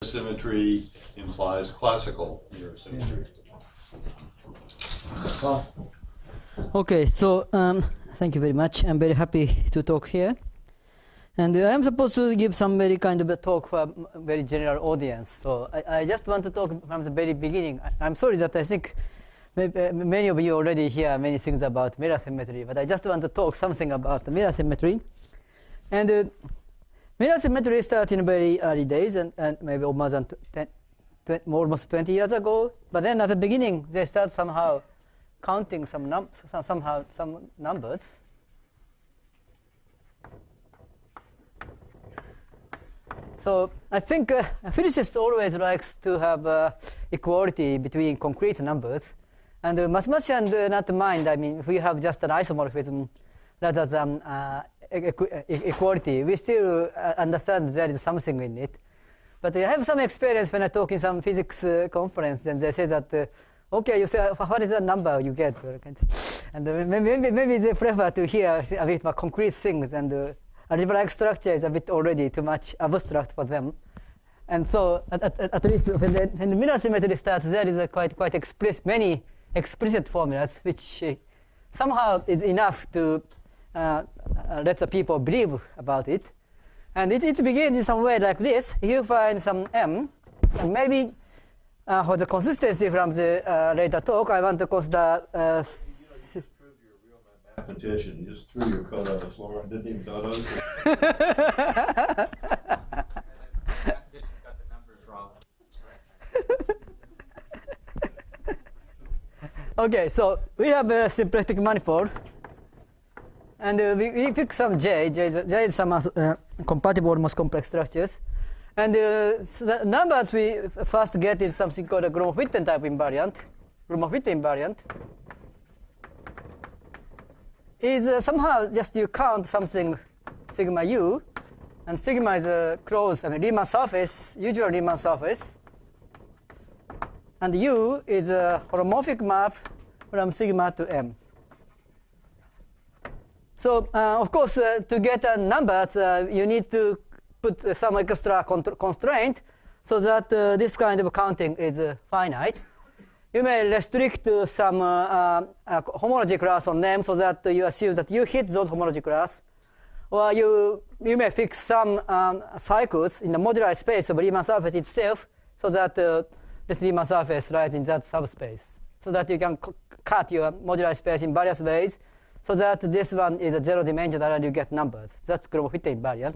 Symmetry implies classical mirror symmetry. Okay, so thank you very much. I'm very happy to talk here. And I'm supposed to give some very kind of a talk for a very general audience. So I just want to talk from the very beginning. I'm sorry that I think many of you already hear many things about mirror symmetry, but I just want to talk something about the mirror symmetry. And mirror symmetry started in very early days, and maybe more than almost 20 years ago. But then at the beginning, they start somehow counting some numbers. So I think a physicist always likes to have equality between concrete numbers. And mathematicians do not mind. I mean, if we have just an isomorphism rather than equality, we still understand there is something in it. But I have some experience when I talk in some physics conference, and they say that, okay, you say, what is the number you get? And maybe they prefer to hear a bit more concrete things, and algebraic structure is a bit already too much abstract for them. And so, at least when the mirror symmetry starts, there is a quite many explicit formulas, which somehow is enough to let the people believe about it. And it begins in some way like this. You find some m, and maybe for the consistency from the later talk, I want to consider. Just prove you're a real mathematician. You just threw your code on the floor and didn't even notice it. Got the numbers wrong. Okay, so we have a symplectic manifold. And we pick some J. J is some compatible almost complex structures. And so the numbers we first get is something called a Gromov-Witten type invariant. Gromov-Witten invariant is somehow just you count something sigma u, and sigma is a closed, Riemann surface, usual Riemann surface. And u is a holomorphic map from sigma to m. So, of course, to get numbers, you need to put some extra constraint so that this kind of counting is finite. You may restrict some homology class on them so that you assume that you hit those homology class. Or you may fix some cycles in the moduli space of Riemann surface itself so that this Riemann surface lies in that subspace. So that you can cut your moduli space in various ways, so that this one is a zero dimensional and you get numbers. That's Gromov-Witten invariant.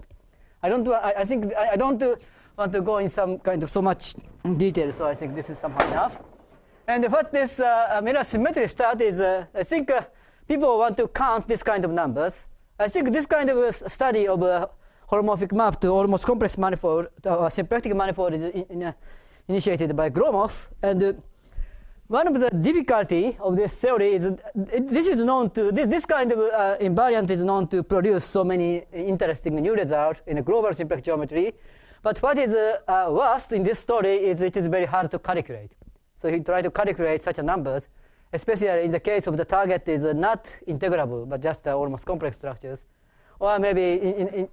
I don't want to go in some kind of so much detail, so I think this is somehow enough. And what this mirror symmetry start is, I think people want to count this kind of numbers. I think this kind of study of a holomorphic map to almost complex manifold, or symplectic manifold, is initiated by Gromov. And one of the difficulty of this theory is this kind of invariant is known to produce so many interesting new results in a global symplectic geometry. But what is worst in this story is it is very hard to calculate. So you try to calculate such numbers, especially in the case of the target is not integrable, but just almost complex structures. Or maybe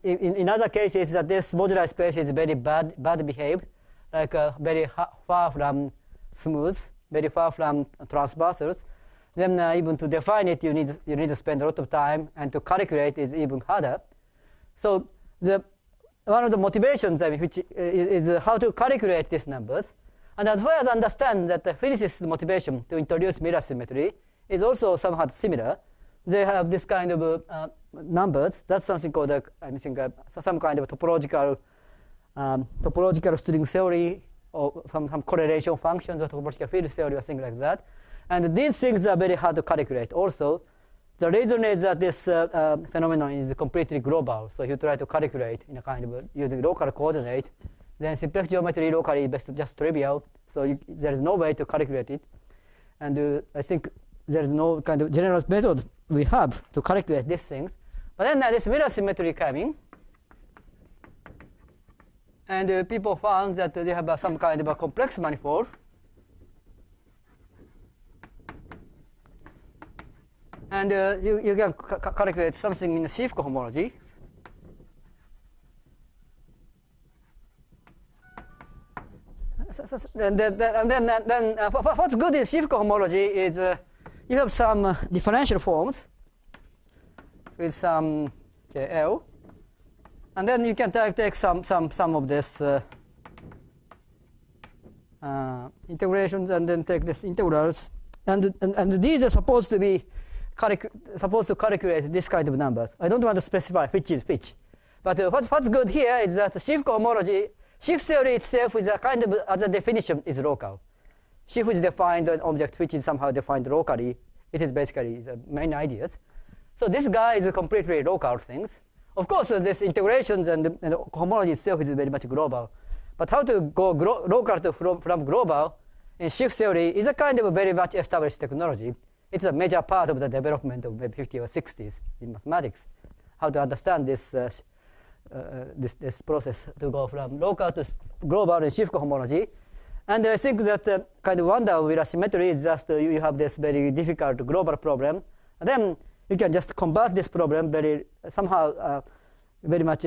in other cases that this modular space is very bad behaved, like very far from smooth, very far from transversals. Then even to define it, you need to spend a lot of time, and to calculate is even harder. So one of the motivations, which is how to calculate these numbers. And as well as understand that the physicist's motivation to introduce mirror symmetry is also somewhat similar. They have this kind of numbers. That's something called, I think, some kind of topological string theory, or some correlation functions or topological field theory or things like that. And these things are very hard to calculate. Also, the reason is that this phenomenon is completely global. So if you try to calculate in a kind of using local coordinate, then symplectic geometry locally is just trivial. So there is no way to calculate it. And I think there is no kind of general method we have to calculate these things. But then this mirror symmetry coming. And people found that they have some kind of a complex manifold. And you can calculate something in the Schiff cohomology. What's good in shift cohomology is you have some differential forms with some L, and then you can take some of this integrations and then take this integrals, and these are supposed to be calculate this kind of numbers. I don't want to specify which is which, but what's good here is that shift cohomology, shift theory itself is a kind of, as a definition, is local. Shift is defined an object which is somehow defined locally. It is basically the main ideas. So this guy is a completely local things. Of course, this integrations and the homology itself is very much global. But how to go local to from global in shift theory is a kind of a very much established technology. It's a major part of the development of maybe 50s or 60s in mathematics. How to understand this this process to go from local to global in shift cohomology. And I think that kind of wonder with symmetry is just you have this very difficult global problem. And then you can just convert this problem very somehow very much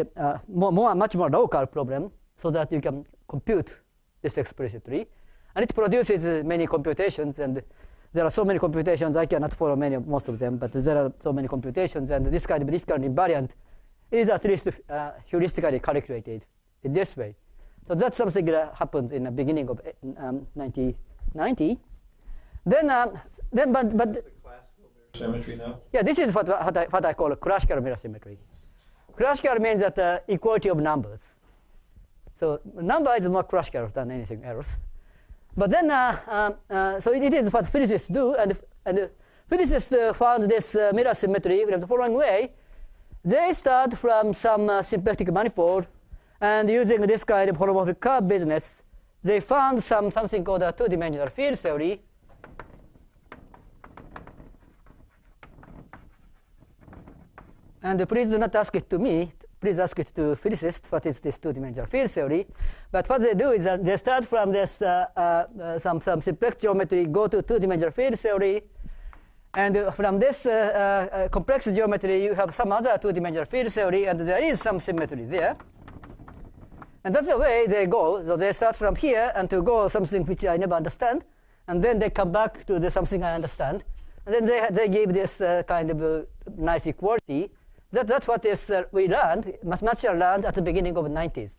much more local problem, so that you can compute this explicitly. And it produces many computations, and there are so many computations I cannot follow most of them, but there are so many computations, and this kind of difficult invariant is at least heuristically calculated in this way. So that's something that happens in the beginning of 1990. Then but Symmetry now? yeah, this is what I call a classical mirror symmetry. Classical means that equality of numbers. So number is more classical than anything else. But then, so it is what physicists do, and physicists found this mirror symmetry in the following way. They start from some symplectic manifold, and using this kind of holomorphic curve business, they found something called a two-dimensional field theory. And please do not ask it to me. Please ask it to physicists what is this two-dimensional field theory. But what they do is that they start from this some simplex geometry, go to two-dimensional field theory, and from this complex geometry you have some other two-dimensional field theory, and there is some symmetry there. And that's the way they go. So they start from here and to go something which I never understand, and then they come back to the something I understand, and then they give this kind of nice equality. That's what we learned, mathematicians learned at the beginning of the 90s.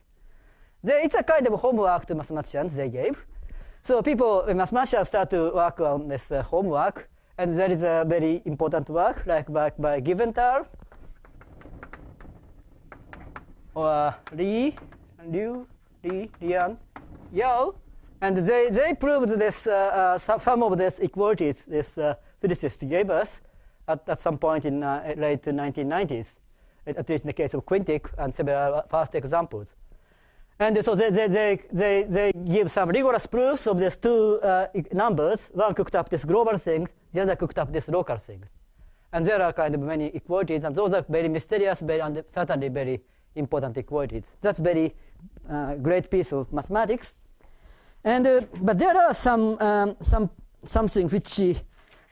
It's a kind of homework to mathematicians they gave. So mathematicians start to work on this homework, and there is a very important work like by Giventhal or Liu, Lian, Yao, and they proved this some of these equalities this physicist gave us at some point in late 1990s, at least in the case of quintic and several first examples. And so they give some rigorous proofs of these two numbers. One cooked up this global thing, the other cooked up this local thing. And there are kind of many equalities, and those are very mysterious, and certainly very important equalities. That's very great piece of mathematics. And but there are something which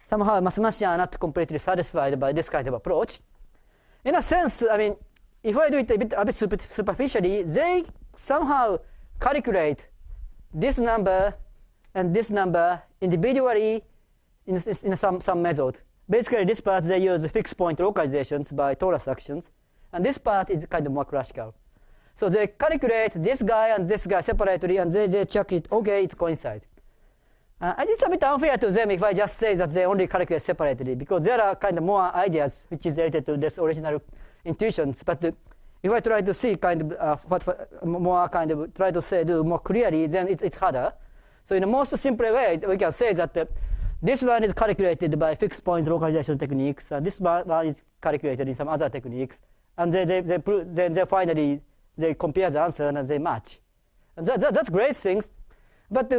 somehow mathematicians are not completely satisfied by this kind of approach. In a sense, I mean, if I do it a bit superficially, they somehow calculate this number and this number individually in some method. Basically, this part they use fixed point localizations by torus actions, and this part is kind of more classical. So they calculate this guy and this guy separately, and they check it. Okay, it coincides. And it's a bit unfair to them if I just say that they only calculate separately, because there are kind of more ideas which is related to this original intuitions. But if I try to see kind of what more kind of try to say do more clearly, then it's harder. So in the most simple way, we can say that this one is calculated by fixed point localization techniques, and this one is calculated in some other techniques, and then they finally they compare the answer and they match. And that's great things, but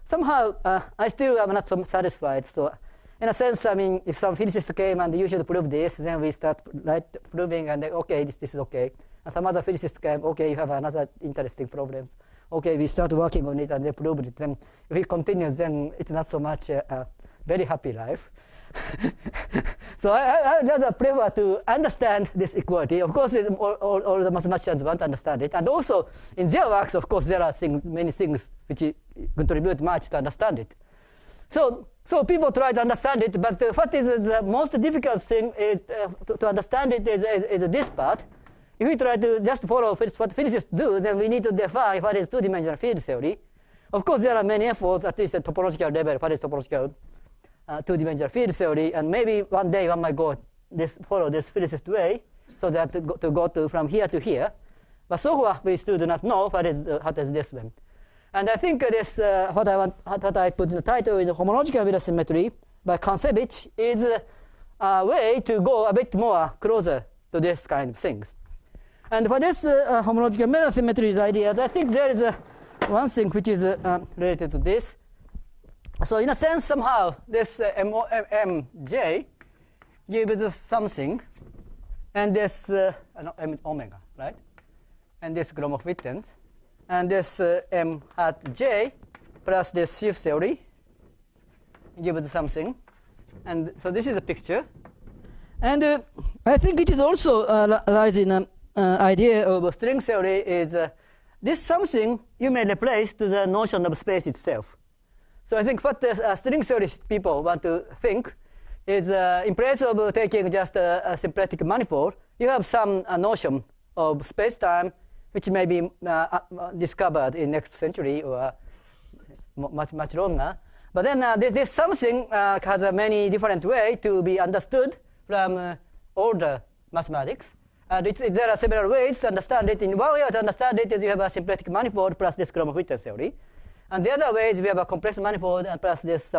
somehow I still am not so satisfied. So in a sense, I mean, if some physicist came and you should prove this, then we start proving, and okay, this is okay. And some other physicist came, okay, you have another interesting problems. Okay, we start working on it, and they proved it. Then if it continues, then it's not so much a very happy life. So I rather prefer to understand this equality. Of course, all the mathematicians want to understand it. And also, in their works, of course, there are many things which contribute much to understand it. So people try to understand it, but what is the most difficult thing is to understand it is this part. If we try to just follow what physicists do, then we need to define what is two-dimensional field theory. Of course, there are many efforts, at least at topological level, what is topological two-dimensional field theory, and maybe one day one might follow this physicist way, so that to go from here to here. But so far, we still do not know what is this one. And I think this what I put in the title is homological symmetry by Kontsevich is a way to go a bit more closer to this kind of things. And for this homological symmetry ideas, I think there is one thing which is related to this. So in a sense, somehow, this Mj gives something, and this M omega, right? And this Gromov-Witten, and this M hat J plus this shift theory gives something. And so this is a picture. And I think it is also lies in an idea of string theory is this something you may replace to the notion of space itself. So I think what the string theorist people want to think is in place of taking just a symplectic manifold, you have some notion of space-time which may be discovered in next century or much longer. But then this something has many different ways to be understood from older mathematics. And there are several ways to understand it. In one way to understand it is you have a symplectic manifold plus this Gromov-Witten theory. And the other way is we have a complex manifold and plus this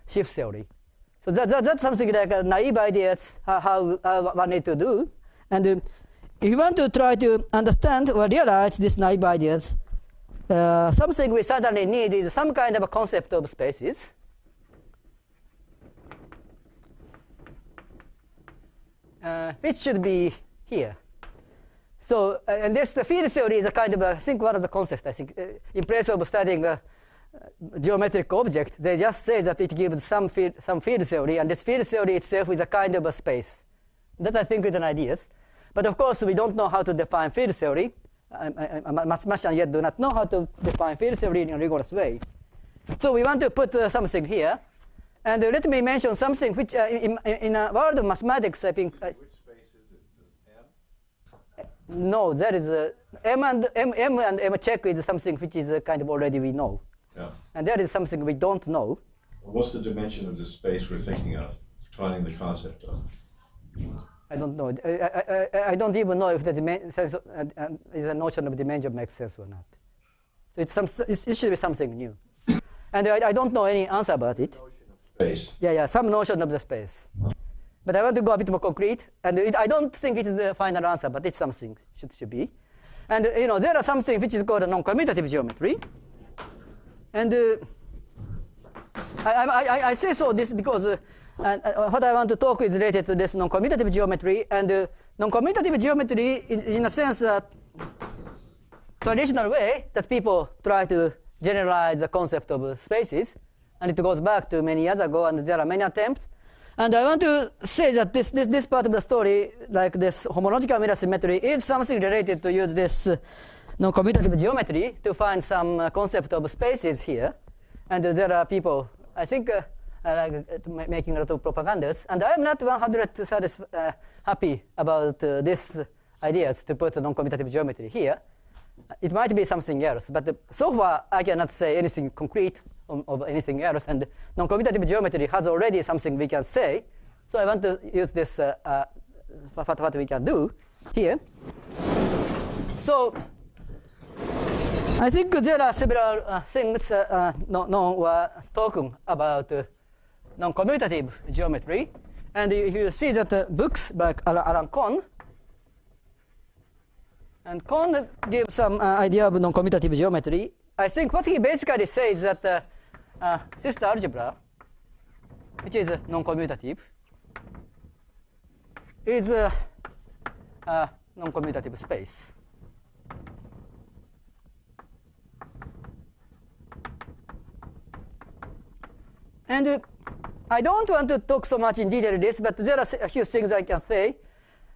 shift theory. So that's something like a naive ideas how one need to do. And if you want to try to understand or realize these naive ideas, something we certainly need is some kind of a concept of spaces. Which should be here. So, and the field theory is a kind of, I think, one of the concepts, I think. In place of studying a geometric object, they just say that it gives some field theory, and this field theory itself is a kind of a space. That, I think, is an idea. But of course, we don't know how to define field theory. Mathematicians yet do not know how to define field theory in a rigorous way. So we want to put something here. And let me mention something which, in a world of mathematics, I think. Which space is it? M? No, there is M and M check is something which is kind of already we know. Yeah. And there is something we don't know. What's the dimension of the space we're thinking of, defining the concept of? I don't know. I don't even know if the sense is a notion of dimension makes sense or not. So it should be something new. And I don't know any answer about it. Space. Yeah, some notion of the space. But I want to go a bit more concrete, and I don't think it is the final answer, but it's something should be. And there are something which is called a noncommutative geometry. And I say so this because what I want to talk is related to this noncommutative geometry, and noncommutative geometry in a sense that traditional way that people try to generalize the concept of spaces. And it goes back to many years ago, and there are many attempts. And I want to say that this part of the story, like this homological mirror symmetry, is something related to use this noncommutative geometry to find some concept of spaces here. And there are people, I think, making a lot of propagandas. And I am not 100% happy about this ideas to put noncommutative geometry here. It might be something else, but so far I cannot say anything concrete of anything else, and noncommutative geometry has already something we can say. So I want to use this what we can do here. So I think there are several things no were talking about noncommutative geometry, and you see that books like Alan Kohn. And Kohn gives some idea of noncommutative geometry. I think what he basically says is that sister algebra, which is noncommutative, is a noncommutative space. And I don't want to talk so much in detail this, but there are a few things I can say.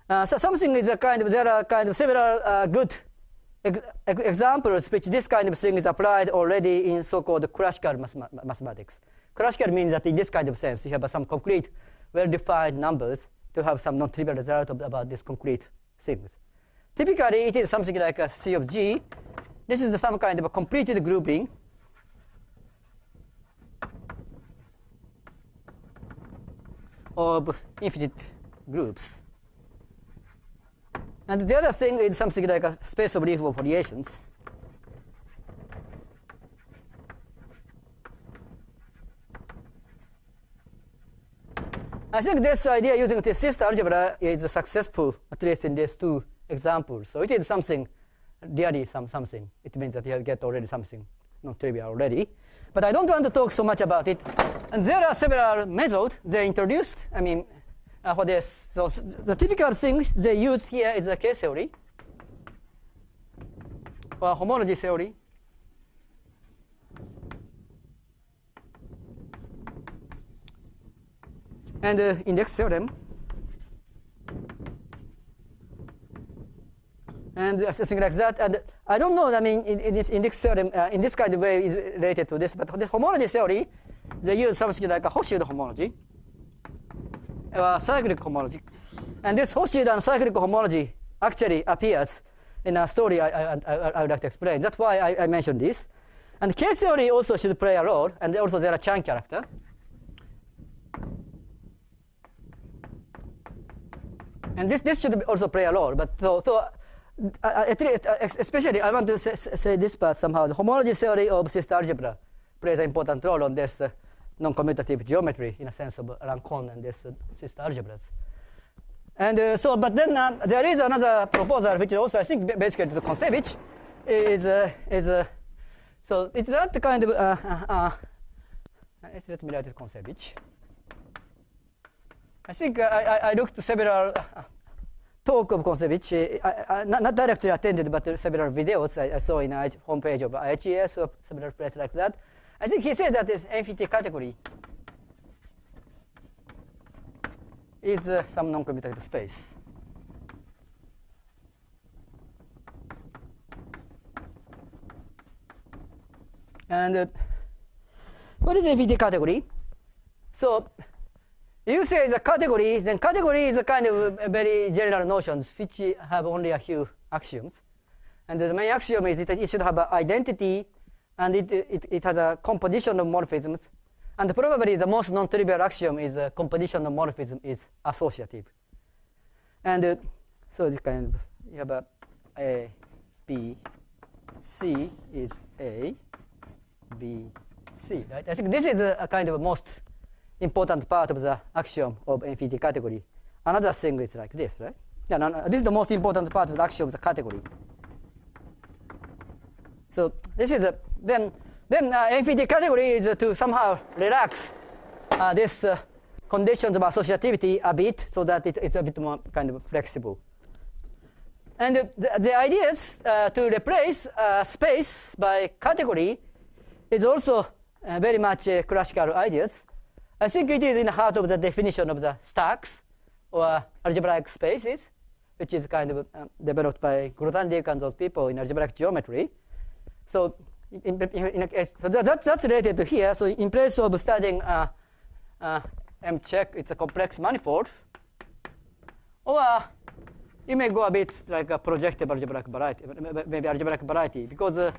So something is there are kind of several good examples which this kind of thing is applied already in so-called classical mathematics. Classical means that in this kind of sense, you have some concrete, well-defined numbers to have some non-trivial result about these concrete things. Typically, it is something like a C of G. This is some kind of a completed grouping of infinite groups. And the other thing is something like a space of relief variations. I think this idea using the system algebra is successful, at least in these two examples. So it is something, really something. It means that you get already something non-trivial already. But I don't want to talk so much about it. And there are several methods they introduced. I mean, for this. So the typical things they use here is the case theory or homology theory. And index theorem. And something like that. And I don't know, I mean, in this index theorem, in this kind of way is related to this. But this homology theory, they use something like a Hoshide homology, cyclic homology. And this Hoshide and cyclic homology actually appears in a story I would like to explain. That's why I mentioned this. And case theory also should play a role. And also there are Chan character. And this should also play a role. But especially I want to say this part somehow. The homology theory of system algebra plays an important role on this non-commutative geometry in a sense of Rancon and this system algebras. And but then there is another proposal which is also I think basically the Kontsevich so it's not the kind of let me write it Kontsevich. I think I looked at several talk of Kontsevich, not directly attended, but several videos I saw in the homepage of IHES or several places like that. I think he says that this infinity category is some non-commutative space. And what is infinity category? So you say the category, then category is a kind of a very general notions which have only a few axioms. And the main axiom is that it should have an identity and it has a composition of morphisms. And probably the most non-trivial axiom is composition of morphism is associative. And so this kind of, you have A, B, C is A, B, C, right? I think this is a kind of most important part of the axiom of infinity category. Another thing is like this, right? Yeah, no, this is the most important part of the axiom of the category. So this is then infinity category is to somehow relax this conditions of associativity a bit so that it's a bit more kind of flexible. And the ideas to replace space by category is also very much classical ideas. I think it is in the heart of the definition of the stacks or algebraic spaces, which is kind of developed by Grothendieck and those people in algebraic geometry. So, that's related to here. So in place of studying M check, it's a complex manifold. Or you may go a bit like a projective algebraic variety, maybe algebraic variety, because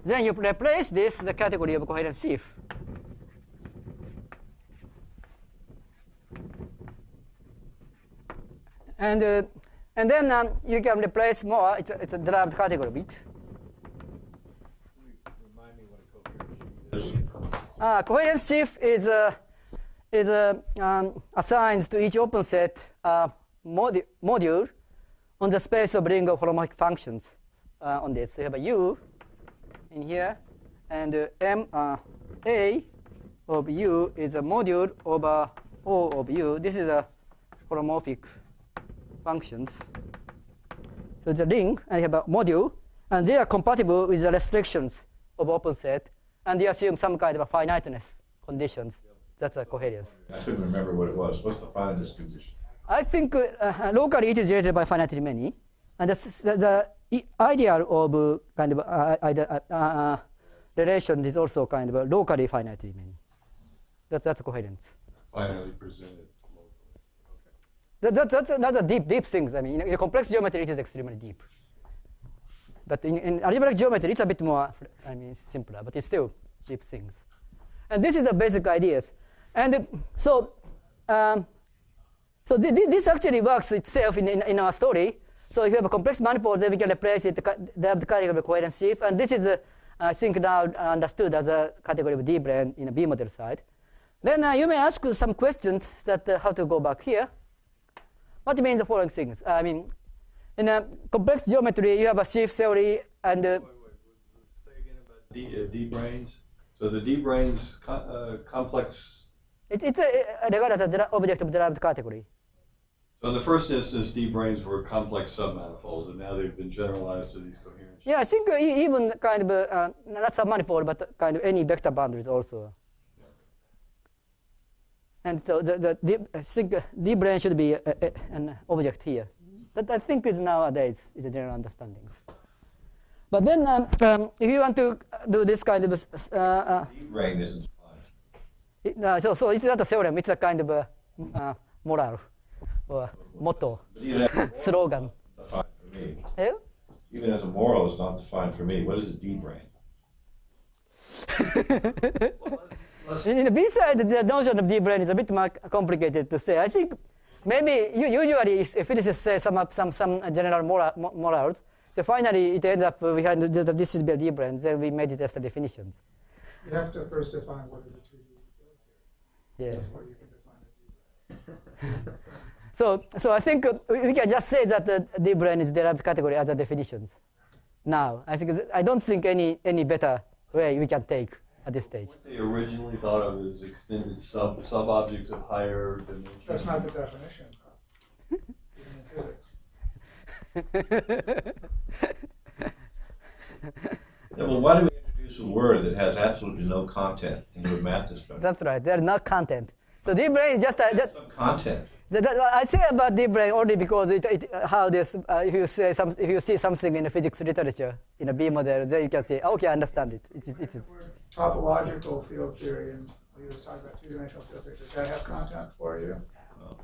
then you replace this the category of coherent sieve. And then you can replace more. It's a derived category bit. Remind me what a coherent is. Coherent sieve is assigned to each open set module on the space of ring of holomorphic functions on this. So you have a U in here, and M A of U is a module over O of U. This is a holomorphic functions. So it's a ring, and you have a module, and they are compatible with the restrictions of open set, and they assume some kind of a finiteness conditions That's a coherence. I couldn't remember what it was. What's the finiteness condition? I think locally it is generated by finitely many, and the ideal of kind of relation is also kind of locally finitely many. That's coherence. Finitely presented locally. That's another deep things. I mean, in complex geometry it is extremely deep. But in algebraic geometry it's a bit more, I mean, simpler, but it's still deep things. And this is the basic ideas. And so this actually works itself in our story. So if you have a complex manifold, then we can replace it. They have the category of coherence sheaf, and this is I think now understood as a category of D-brane in a B model side. Then you may ask some questions that how to go back here. What means the following things? I mean, in a complex geometry, you have a sheaf theory and. Wait. Say again about D-branes. So the D-branes complex. It's regarded as an object of derived category. So in the first instance, D-branes were complex submanifolds, and now they've been generalized to these coherent. Yeah, I think even kind of not submanifold, but kind of any vector boundaries also. And so I think D-brane should be an object here. That I think is nowadays is a general understanding. But then if you want to do this kind of D-brane isn't defined. so it's not a theorem. It's a kind of moral or motto, slogan. Defined for me. Yeah? Even as a moral, it's not defined for me. What is a D-brane? In the B side, the notion of D-brane is a bit more complicated to say. I think maybe usually if physicists say some general morals, so finally it ends up we had that this should be a D-brane. Then we made it as the definitions. You have to first define what is a 2D field theory. Yeah. Before you can define a D-brane. So I think we can just say that the D-brane is derived category as a definitions. Now I don't think any better way we can take at this stage. What they originally thought of as extended sub-objects of higher dimension. That's not the definition, even in physics. Yeah, well, why do we introduce a word that has absolutely no content into a math discussion? That's right. There's no content. So D-brane is just Some content. I say about D-brane only because how this if you see something in the physics literature in a B model, then you can say, okay, I understand it. It's Topological field theory, and we was talking about two-dimensional field theory. Does that have content for you? No.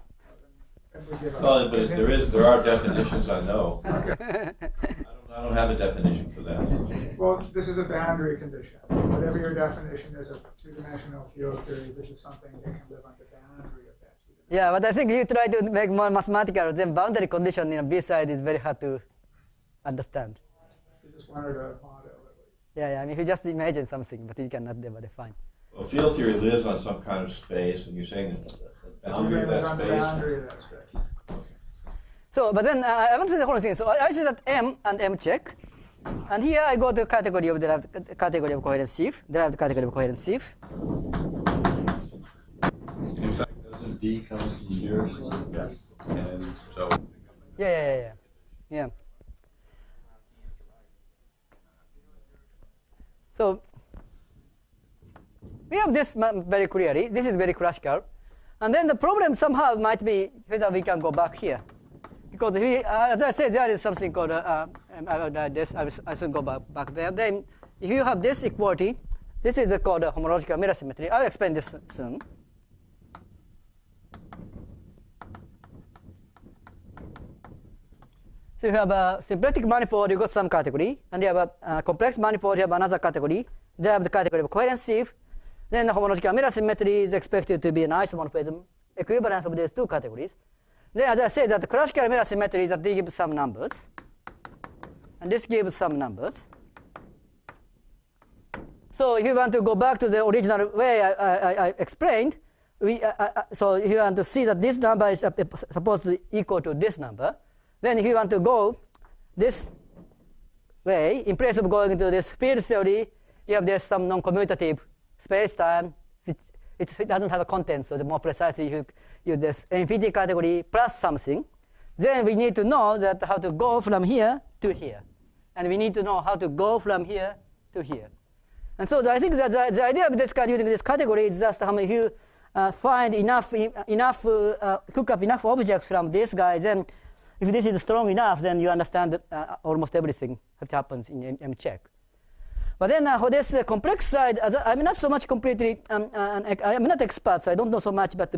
Then we give up. Well, but there are definitions I know. I don't have a definition for that. Well, this is a boundary condition. Whatever your definition is of two-dimensional field theory, this is something that can live on the boundary of that. Yeah, but I think you try to make more mathematical, then boundary condition in a B side is very hard to understand. You just wanted to model at least. Yeah, I mean, you just imagine something, but you cannot ever define. Well, field theory lives on some kind of space, and you're saying that the boundary of Lives that on the space. boundary of that space. So, but then I want to say the following thing. So I say that M and M check, and here I go to category of derived category of coherence sheaf, derived category of coherence sheaf. In fact, doesn't D come from here? Yes. And so. Yeah. So we have this very clearly. This is very classical, and then the problem somehow might be whether we can go back here, because as I said, there is something called I should go back there. Then if you have this equality, this is called homological mirror symmetry. I'll explain this soon. So you have a symplectic manifold, you got some category, and you have a complex manifold, you have another category. They have the category of coherence sheaf. Then the homological mirror symmetry is expected to be an isomorphism, equivalence of these two categories. Then, as I said, that the classical mirror symmetry is that they give some numbers, and this gives some numbers. So if you want to go back to the original way I explained, so if you want to see that this number is supposed to be equal to this number, then if you want to go this way, in place of going to this field theory, you have this some non-commutative space-time. It doesn't have a content, so the more precisely you use this infinity category plus something. Then we need to know that how to go from here to here. And we need to know how to go from here to here. And so I think that the idea of this kind using this category is just how many find cook up enough objects from this guy, then if this is strong enough, then you understand almost everything that happens in M-check. But then for this complex side, I'm not so much completely, I'm not expert, so I don't know so much, but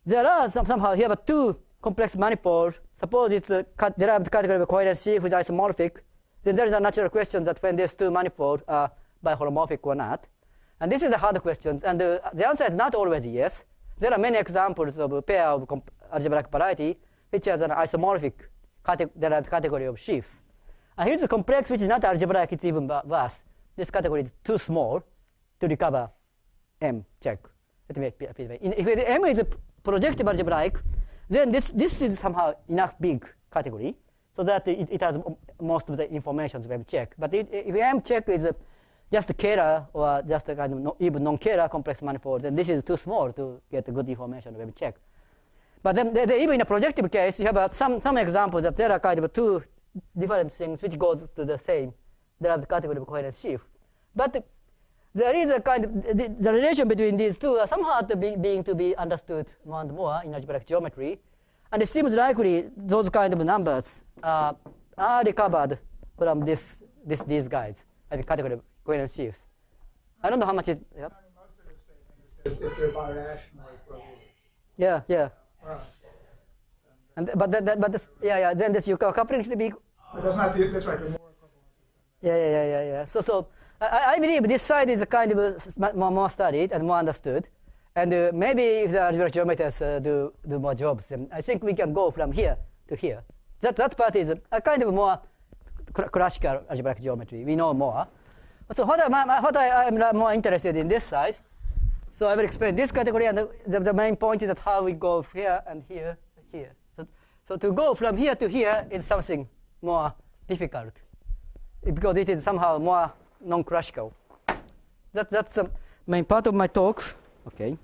there are somehow here are two complex manifolds. Suppose it's a derived category of coherence sheaf with isomorphic, then there is a natural question that when these two manifolds are biholomorphic or not. And this is a hard question, and the answer is not always yes. There are many examples of a pair of algebraic variety which has an isomorphic derived category of sheaves. And here's a complex which is not algebraic, it's even worse. This category is too small to recover M check. If M is a projective algebraic, then this is somehow enough big category so that it has most of the information of M check. But if M check is just a Kähler or just a kind of even non-Kähler complex manifold, then this is too small to get a good information of M check. But then even in a projective case, you have some examples that there are kind of two different things which goes to the same derived category of coherence sheaf. But there is a kind of the relation between these two are somehow being to be understood more and more in algebraic geometry, and it seems likely those kind of numbers are recovered from these guys, I mean category of coherence sheaves. I don't know how much it. Yeah. Most of the statement is if they're birational equivalent. Yeah, yeah. Right. And then this you coupling should be. But that's not the, that's right. The more equivalence. Yeah. So I believe this side is a kind of more studied and more understood, and maybe if the algebraic geometers do more jobs, then I think we can go from here to here. That part is a kind of more classical algebraic geometry. We know more. So what I'm more interested in this side. So I will explain this category, and the main point is that how we go here and here and here. So to go from here to here is something more difficult because it is somehow more non-classical. That's the main part of my talk. Okay.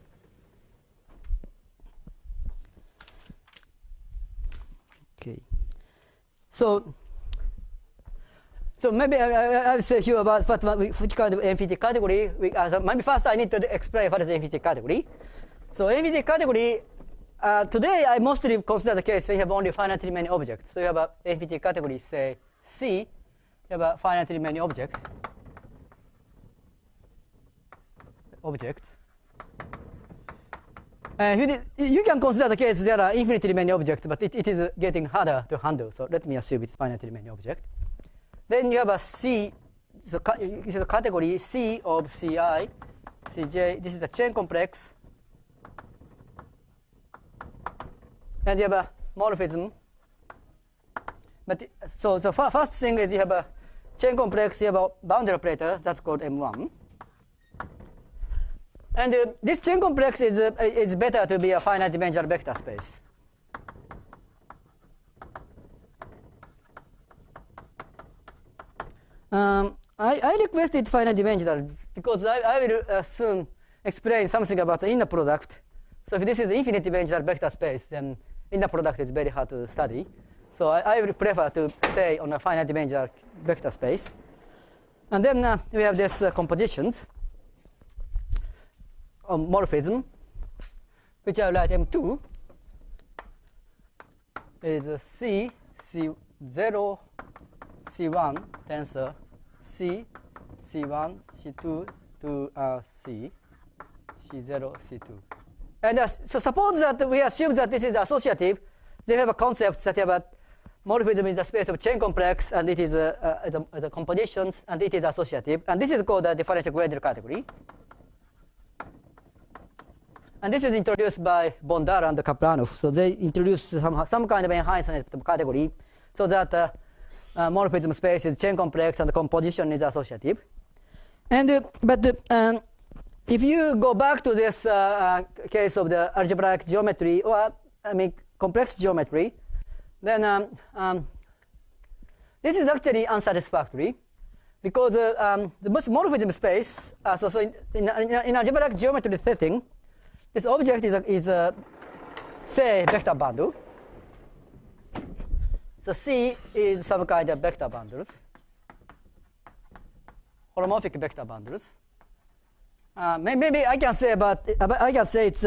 So maybe I'll say here about which kind of infinity category. Maybe first I need to explain what is the infinity category. So infinity category, today I mostly consider the case when you have only finitely many objects. So you have an infinity category, say C, you have a finitely many objects. You can consider the case there are infinitely many objects, but it is getting harder to handle. So let me assume it's finitely many objects. Then you have a C, so it's a category C of Ci, Cj. This is a chain complex. And you have a morphism. But so the first thing is you have a chain complex, you have a boundary operator, that's called M1. And this chain complex is better to be a finite dimensional vector space. I requested finite dimensional because I will soon explain something about the inner product. So if this is infinite dimensional vector space, then inner product is very hard to study. So I will prefer to stay on a finite dimensional vector space. And then we have this compositions of morphism, which I write M2 is C, C0, C1 tensor, C, C1, C2 to C, C0, C2. And so suppose that we assume that this is associative, they have a concept that you have a morphism in the space of chain complex, and it is the compositions, and it is associative. And this is called the differential gradient category. And this is introduced by Bondar and Kaplanov. So they introduced some kind of enhancement category so that morphism space is chain complex and the composition is associative. And if you go back to this case of the algebraic geometry, or I mean complex geometry, then this is actually unsatisfactory because the morphism space. So in algebraic geometry setting, this object is say vector bundle. So C is some kind of vector bundles, holomorphic vector bundles. Maybe I can say it's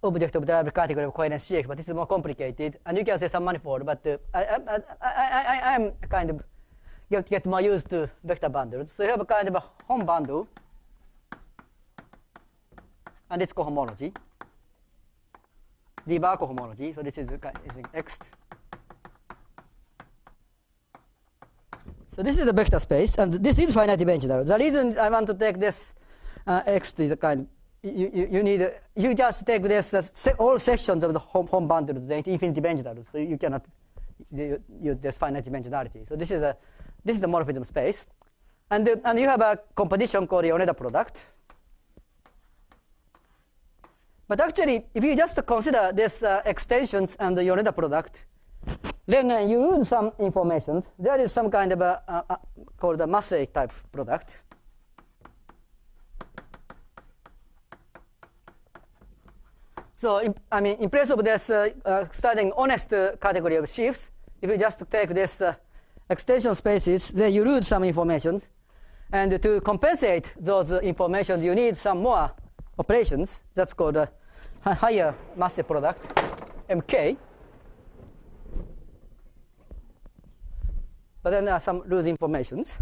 object of derived category of coherence CX, but it's more complicated. And you can say some manifold, but I'm kind of get more used to vector bundles. So you have a kind of a Hom bundle, and it's cohomology, D bar cohomology. So this is X. So this is the vector space, and this is finite dimensional. The reason I want to take this X to the kind, you just take this all sections of the Hom bundle, the infinite dimensional. So you cannot use this finite dimensionality. So this is the morphism space, and you have a composition called Yoneda product. But actually, if you just consider this extensions and the Yoneda product, then you lose some information. There is some kind of a called a Massey type product. So in place of this studying honest category of sheaves, if you just take this extension spaces, then you lose some information. And to compensate those information, you need some more operations. That's called a higher Massey product, MK. But then there are some loose informations.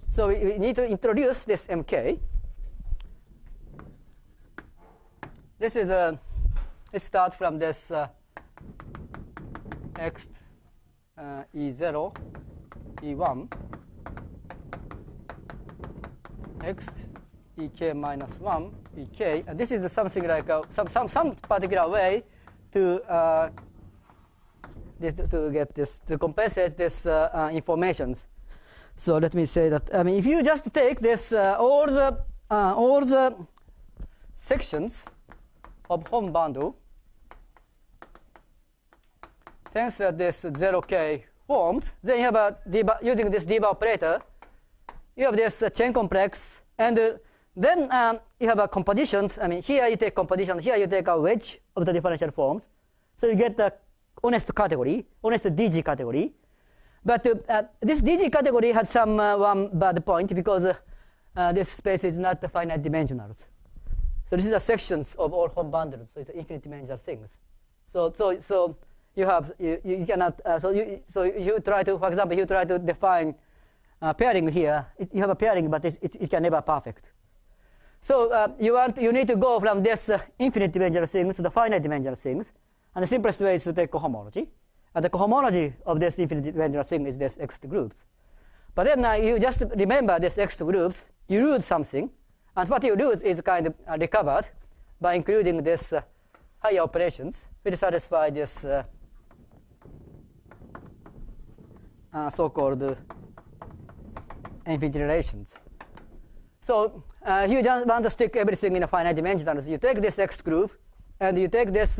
So we need to introduce this MK. This is it starts from this X E0, E1, X EK minus 1, EK. And this is something like some particular way to get this, to compensate this informations. So let me say that, if you just take this all the sections of Hom bundle, thanks to this 0K forms, then you have using this D-bar operator, you have this chain complex, and then you have a compositions. Here you take composition, here you take a wedge of the differential forms. So you get the honest category, honest DG category. But this DG category has some one bad point, because this space is not the finite dimensional. So this is the sections of all Hom bundles. So it's infinite dimensional things. So you have you cannot. So you try to, for example, you try to define pairing here. You have a pairing, but it can never perfect. So you need to go from this infinite dimensional things to the finite dimensional things, and the simplest way is to take cohomology. And the cohomology of this infinite dimensional thing is this X groups. But then you just remember this X groups, you lose something, and what you lose is kind of recovered by including this higher operations, which satisfy this so-called infinite relations. So you just want to stick everything in a finite dimension. So you take this X group, and you take this,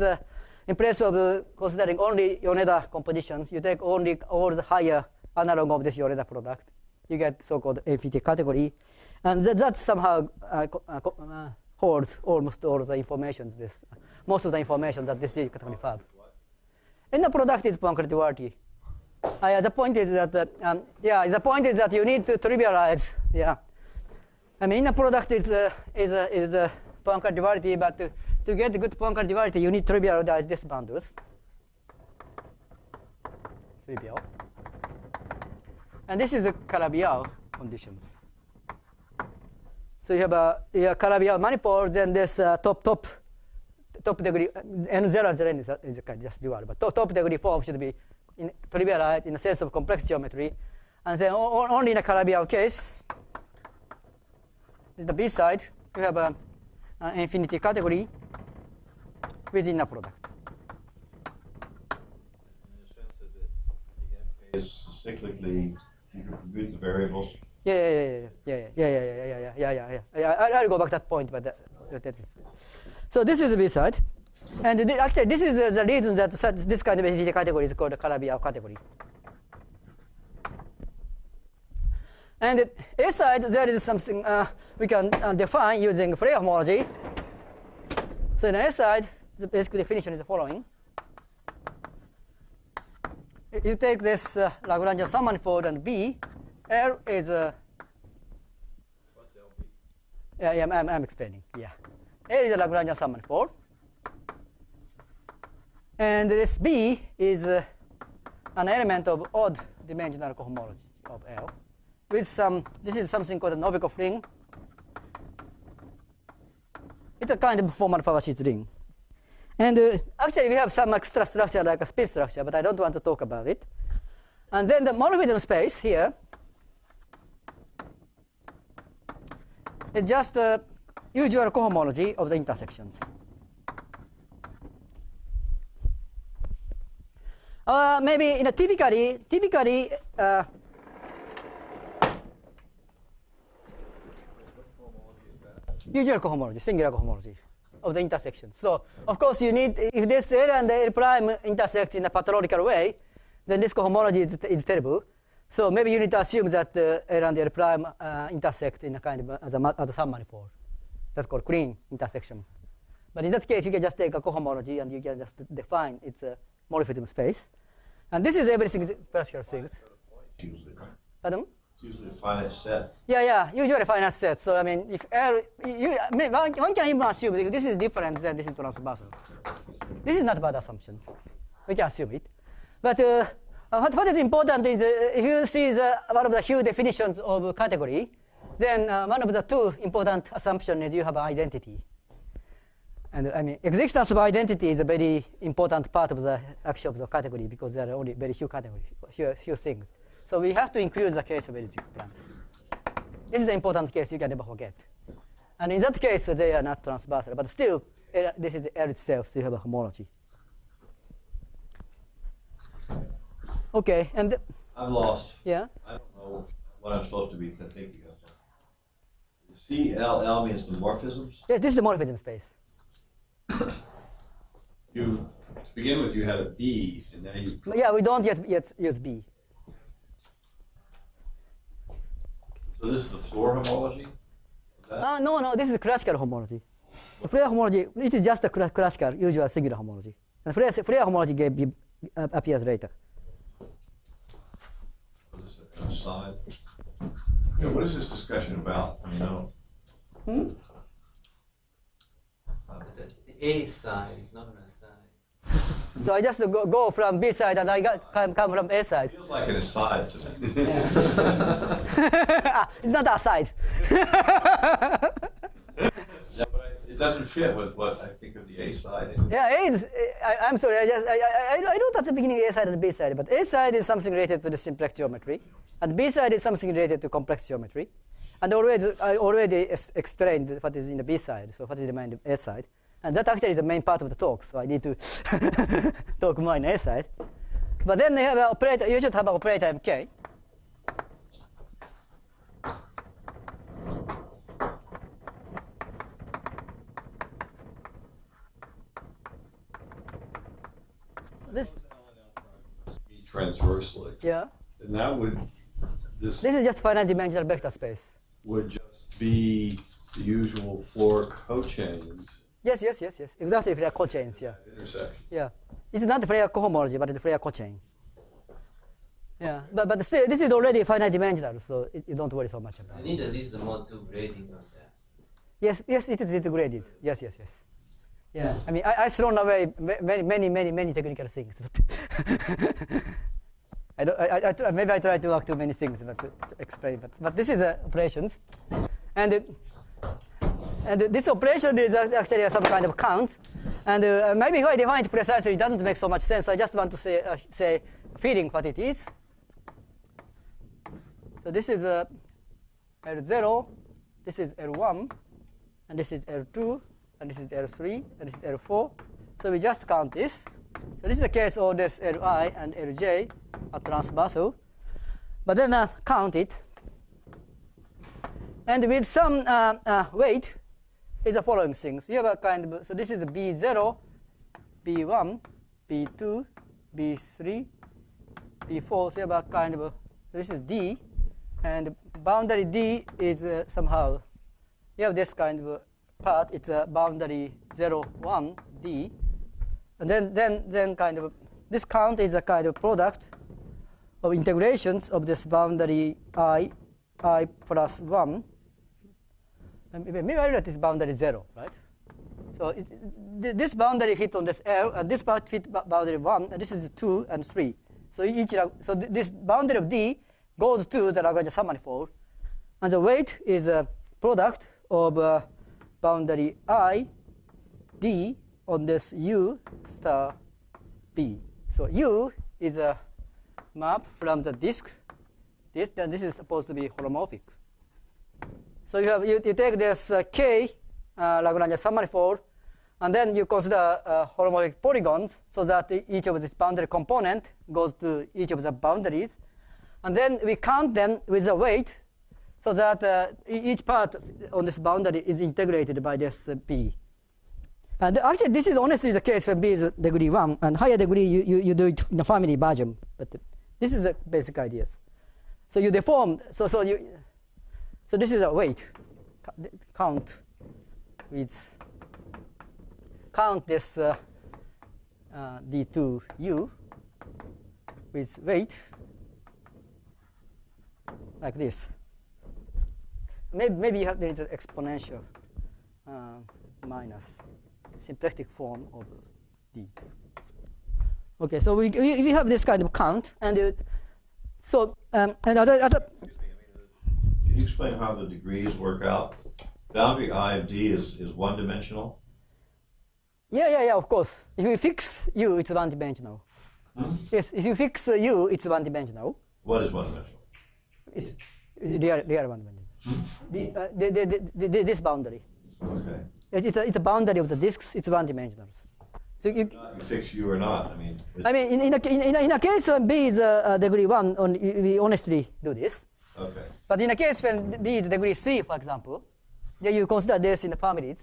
in place of considering only Yoneda compositions, you take only all the higher analog of this Yoneda product. You get so-called infinity category. And that somehow holds almost all the information, most of the information that this category have. And the product is Poincare duality. The point is that, the point is that you need to trivialize, in the product is Poincare duality, but to get good Poincare duality, you need to trivialize these bundles. Trivial. And this is the Calabial conditions. So you have a Calabial manifold, then this top degree, N0 is just dual, but top degree form should be trivialized in the sense of complex geometry. And then only in a Calabial case, the B side, you have an infinity category within a product. In the sense that the MK is cyclically, you can compute the variables. Yeah. I'll go back to that point, but so this is the B side, and actually this is the reason that this kind of infinity category is called a Calabial category. And A side, there is something we can define using Frey homology. So in A side, the basic definition is the following. You take this Lagrangian submanifold and B, L is What's LB? yeah, I'm explaining. Yeah, L is a Lagrangian submanifold, and this B is an element of odd dimensional cohomology of L with some. This is something called a Novikov ring. It's a kind of formal power sheet ring. And actually, we have some extra structure like a spin structure, but I don't want to talk about it. And then the morphism space here is just the usual cohomology of the intersections. Maybe in a typically usual cohomology, singular cohomology of the intersection. So, of course, you need, if this L and L prime intersect in a pathological way, then this cohomology is terrible. So maybe you need to assume that L and L prime intersect in a kind of as a submanifold. That's called clean intersection. But in that case, you can just take a cohomology and you can just define its morphism space. And this is everything classical things. Usually, right? Pardon? It's usually a finite set. Yeah, usually finite set. So I mean, if L, one can even assume if this is different, then this is transversal. This is not bad assumptions. We can assume it. But what is important is if you see one of the few definitions of category, then one of the two important assumptions is you have identity. And I mean, existence of identity is a very important part of the action of the category because there are only very few categories, few things. So we have to include the case of L-G plan. This is an important case you can never forget. And in that case, they are not transversal, but still, this is L itself, so you have a homology. Okay, and I'm lost. yeah. I don't know what I'm supposed to be thinking of. CLL means the morphisms. Yes, this is the morphism space. You, to begin with, you had a B, and now you. Yeah, we don't yet use B. So this is the floor homology? Is that- No, this is classical homology. The Fourier homology, it is just a classical, usual singular homology. And Fourier homology appears later. What is it, an aside? Yeah, what is this discussion about? I mean, I don't. It's an A side, it's not an aside. So I just go from B side and I come from A side. Feels like an aside to me. It's not aside. Yeah, but it doesn't fit with what I think of the A side. Yeah, A is, I'm sorry, I wrote at the beginning A side and B side, but A side is something related to the simplex geometry, and B side is something related to complex geometry. And I already explained what is in the B side, so what is the mind of A side. And that actually is the main part of the talk, so I need to talk more in A side. But then they have an operator, you should have an operator MK. This, Be transversely. yeah. And that would, this This is just finite dimensional vector space. would just be the usual floor cochains Yes. Exactly, Fourier cochains, yeah. at intersection. Yeah. It's not Fourier cohomology, but it's Fourier cochain. Yeah, but still, this is already finite dimensional, so you don't worry so much about I it. need at least the mod 2 grading of that. Yes, it is integrated. Yes. Yeah, I mean, I thrown away many technical things. But maybe I try to work too many things but to explain. But this is operations, and this operation is actually some kind of count. And maybe if I define it precisely, it doesn't make so much sense. I just want to say feeling what it is. So this is L0, this is L1, and this is L2, and this is L3, and this is L4. So we just count this. So this is the case of this Li and Lj are transversal. But then count it. And with some weight is the following things. You have a kind of, so this is B0, B1, B2, B3, B4. So you have a kind of, this is D. And boundary D is somehow, you have this kind of part, it's a boundary 0, 1, D. And then kind of, this count is a kind of product of integrations of this boundary I plus 1. Maybe I write this boundary 0, right? So this boundary hit on this L, and this part hit boundary 1, and this is 2 and 3. So this boundary of D goes to the Lagrange submanifold, and the weight is a product of boundary I, D on this U star B. So U is a map from the disk. Then this is supposed to be holomorphic. So you take this K Lagrange submanifold, and then you consider holomorphic polygons so that each of this boundary component goes to each of the boundaries. And then we count them with a weight so that each part on this boundary is integrated by this B. And actually, this is honestly the case when B is degree 1, and higher degree you do it in a family version. But this is the basic ideas. So you deform. So this is a weight. Count this D2U with weight like this. Maybe you have the exponential minus symplectic form of D. Okay, so we have this kind of count, and so and other. Excuse me, can you explain how the degrees work out? Boundary I of D is one-dimensional? Yeah, of course. If you fix U, it's one-dimensional. Hmm? Yes, if you fix U, it's one-dimensional. What is one-dimensional? It's real one-dimensional. This boundary. Okay. It's a boundary of the disks. It's one-dimensional. So You fix U or not? in a case when B is degree 1, we honestly do this. Okay. But in a case when B is degree 3, for example, then you consider this in the families.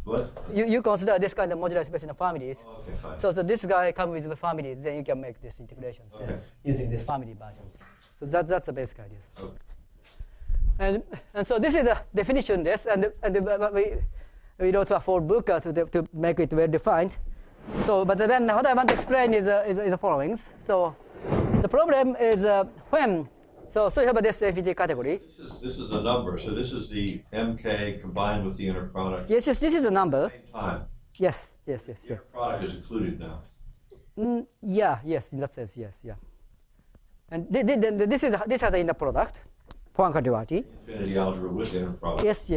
What? You consider this kind of modular space in the families. Oh, okay, fine. So this guy comes with the families, then you can make this integration using this family versions. So that's the basic idea. Okay. And so this is a definition this, and we wrote a full book to make it well defined. So, but then what I want to explain is the following. So the problem is when. So you have this FET category. This is the number. So this is the MK combined with the inner product. Yes, this is the number. At the same time. Yes. The inner product is included now. Yes, in that sense, yes. And this has an inner product, Poincare duality. Infinity algebra with the inner product. Yes.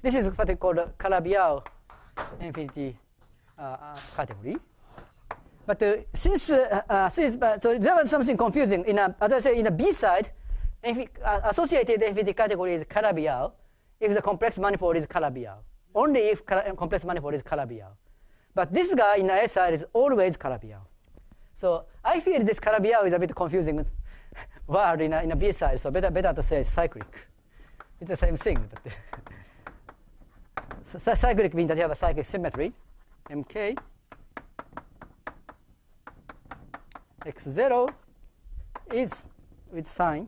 This is what they call the Calabial infinity category. But since so there was something confusing as I say, in the B side, associated infinity category is Calabial if the complex manifold is Calabial. Only if complex manifold is Calabial. But this guy in the A side is always Calabial. So I feel this Calabial is a bit confusing word in a B side, so better to say cyclic. It's the same thing. But cyclic means that you have a cyclic symmetry, MK. X0 is with sign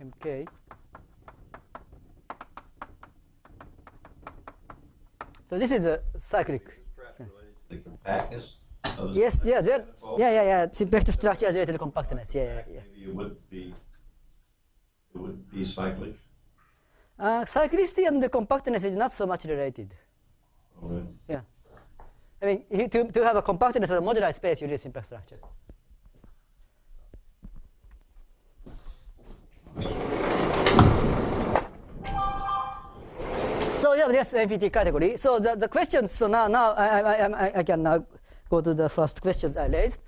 MK. So this is a cyclic. The compactness of the Yes. Symplectic structure is related to compactness. Yeah. Maybe it would be cyclic. Cyclicity and the compactness is not so much related. Oh, really? Yeah. I mean, to have a compactness of the modular space, you need simplex structure. So you have this MPT category. So the questions. So now I can now go to the first questions I raised.